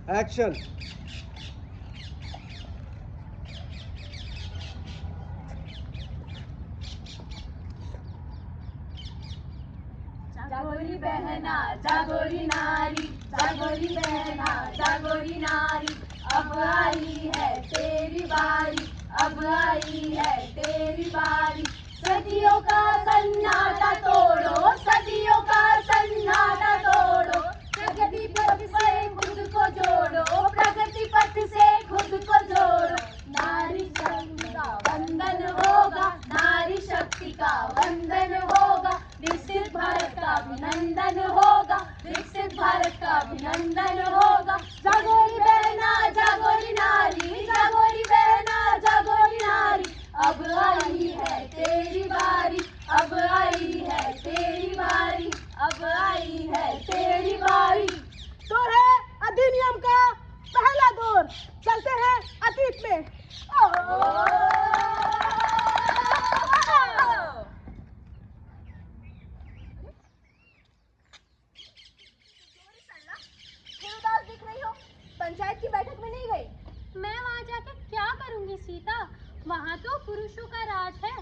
Action. जागोरी बहना जागोरी नारी, जागोरी बहना जागोरी नारी, अब आई है तेरी बारी, अब आई है तेरी बारी। सदियों का सन्नाटा तोड़ो, सदियों का सन्नाटा तोड़ो, प्रगति पथ से खुद को जोड़ो, प्रगति पथ से खुद को जोड़ो। नारी शक्ति का वंदन होगा, नारी शक्ति का वंदन होगा, विकसित भारत का अभिनंदन होगा, विकसित भारत का अभिनंदन होगा। जागोरी बहना जागोरी नारी, जागोरी बहना जागोरी नारी, अब आई है तेरी बारी, अब आई है तेरी बारी, अब आई है तेरी बारी। दौर है अधिनियम का पहला दौर, चलते हैं अतीत में। दिख रही हो, पंचायत की बैठक में नहीं गई? मैं वहाँ जाके क्या करूँगी सीता, वहाँ तो पुरुषों का राज है।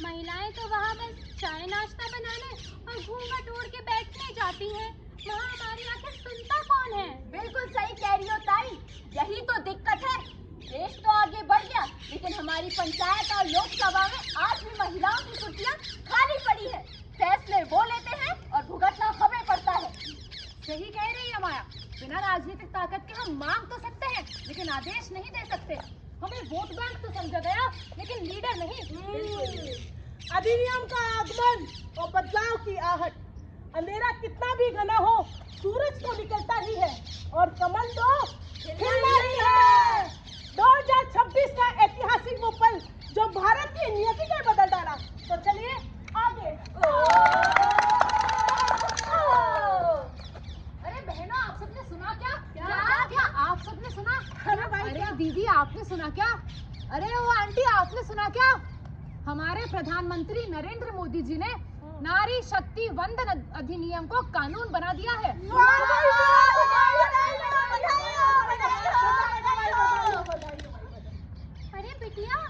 महिलाएं तो वहाँ बस चाय नाश्ता बनाने और घूंघट ओढ़ के बैठने जाती हैं। वहाँ हमारी आखिर सुनता कौन है? बिल्कुल सही कह रही हो ताई, यही तो दिक्कत है। देश तो आगे बढ़ गया, लेकिन हमारी पंचायत और लोकसभा में आज भी महिलाओं की कुर्सियां खाली पड़ी है। फैसले वो लेते हैं और भुगतना हमें पड़ता है। सही कह रही है माया, बिना राजनीतिक ताकत के हम मांग तो सकते हैं, लेकिन आदेश नहीं दे सकते। हमें वोट बैंक तो समझा गया, लेकिन लीडर नहीं। अधिनियम का आगमन और बदलाव की आहट, अंधेरा कितना भी घना हो, सूरज तो निकलता ही है और कमल तो खिलना ही है। 2026 का ऐतिहासिक वो पल जो भारत की नियति को बदल डाला। तो चलिए आगे। अरे बहनों, आप सबने सुना क्या? क्या? आप सबने सुना? अरे भाई, अरे दीदी, आपने सुना क्या? अरे वो आंटी, आपने सुना क्या? हमारे प्रधानमंत्री नरेंद्र मोदी जी ने नारी शक्ति वंदन अधिनियम को कानून बना दिया है। अरे बिटिया,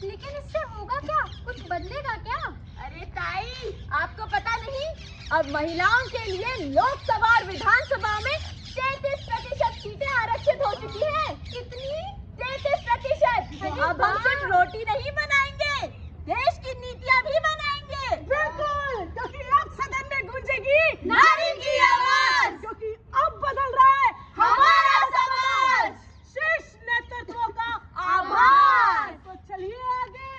लेकिन इससे होगा क्या? कुछ बदलेगा क्या? अरे ताई, आपको पता नहीं, अब महिलाओं के लिए लोकसभा और विधानसभा में 33% सीटें आरक्षित हो चुकी हैं। कितनी? 33%। अब हम सिर्फ रोटी नहीं बनाएंगे, देश की नीतियाँ भी बनाएंगे। बिल्कुल, क्योंकि अब सदन में गूंजेगी नारी की आवाज, क्योंकि अब बदल रहा है हमारा समाज। शीर्ष नेतृत्व का आभार। तो चलिए आगे।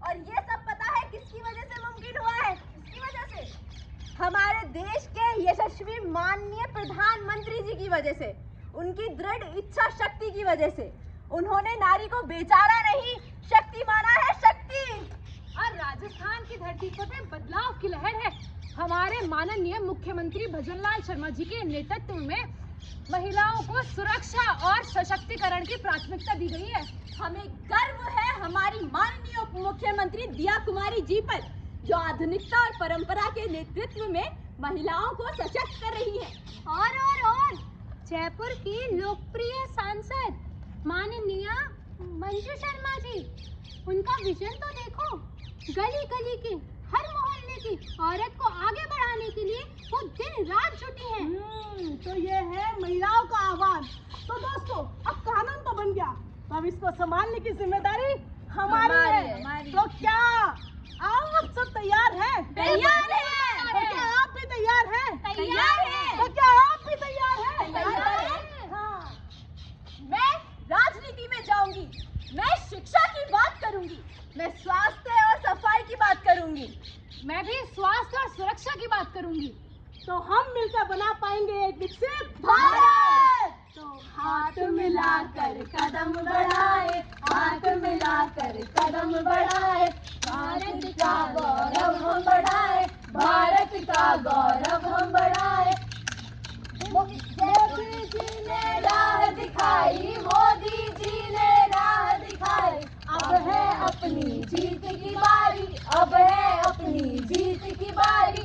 और ये सब पता है किसकी वजह से मुमकिन हुआ है? किसकी वजह से? हमारे देश के यशस्वी माननीय प्रधानमंत्री जी की वजह से, उनकी दृढ़ इच्छा शक्ति की वजह से। उन्होंने नारी को बेचारा नहीं, शक्ति माना है, शक्ति। और राजस्थान की धरती पर बदलाव की लहर है। हमारे माननीय मुख्यमंत्री भजनलाल शर्मा जी के नेतृत्व में महिलाओं को सुरक्षा और सशक्तिकरण की प्राथमिकता दी गई है। हमें गर्व है हमारी माननीय उप मुख्यमंत्री दिया कुमारी जी पर, जो आधुनिकता और परंपरा के नेतृत्व में महिलाओं को सशक्त कर रही है। और जयपुर की लोकप्रिय सांसद माननीय मंजू शर्मा जी, उनका विजन तो देखो। गली गली की, हर मोहल्ले की औरत को आगे बढ़ाने के लिए वो दिन रात जुटी हैं। तो ये है महिलाओं का आह्वान। तो दोस्तों, अब कानून तो बन गया, तो अब इसको संभालने की जिम्मेदारी हमारी है। तो क्या आप सब तैयार हैं? तैयार हैं। तो क्या आप भी तैयार हैं? तैयार हैं। तो क्या आप भी तैयार हैं? तैयार हैं। हाँ। मैं राजनीति में जाऊंगी, मैं शिक्षा की बात करूंगी, मैं स्वास्थ्य और सफाई की बात करूंगी, मैं भी स्वास्थ्य और सुरक्षा की बात करूंगी। तो हम मिलकर बना पाएंगे एक विकसित भारत। तो हाथ मिलाकर कदम बढ़ाए, हाथ मिलाकर कदम बढ़ाए, भारत का गौरव हम बढ़ाए, भारत का गौरव हम बढ़ाए। मोदी जी ने राह दिखाई, मोदी जी ने राह दिखाई, अब है अपनी जीत की बारी, अब है अपनी जीत की बारी,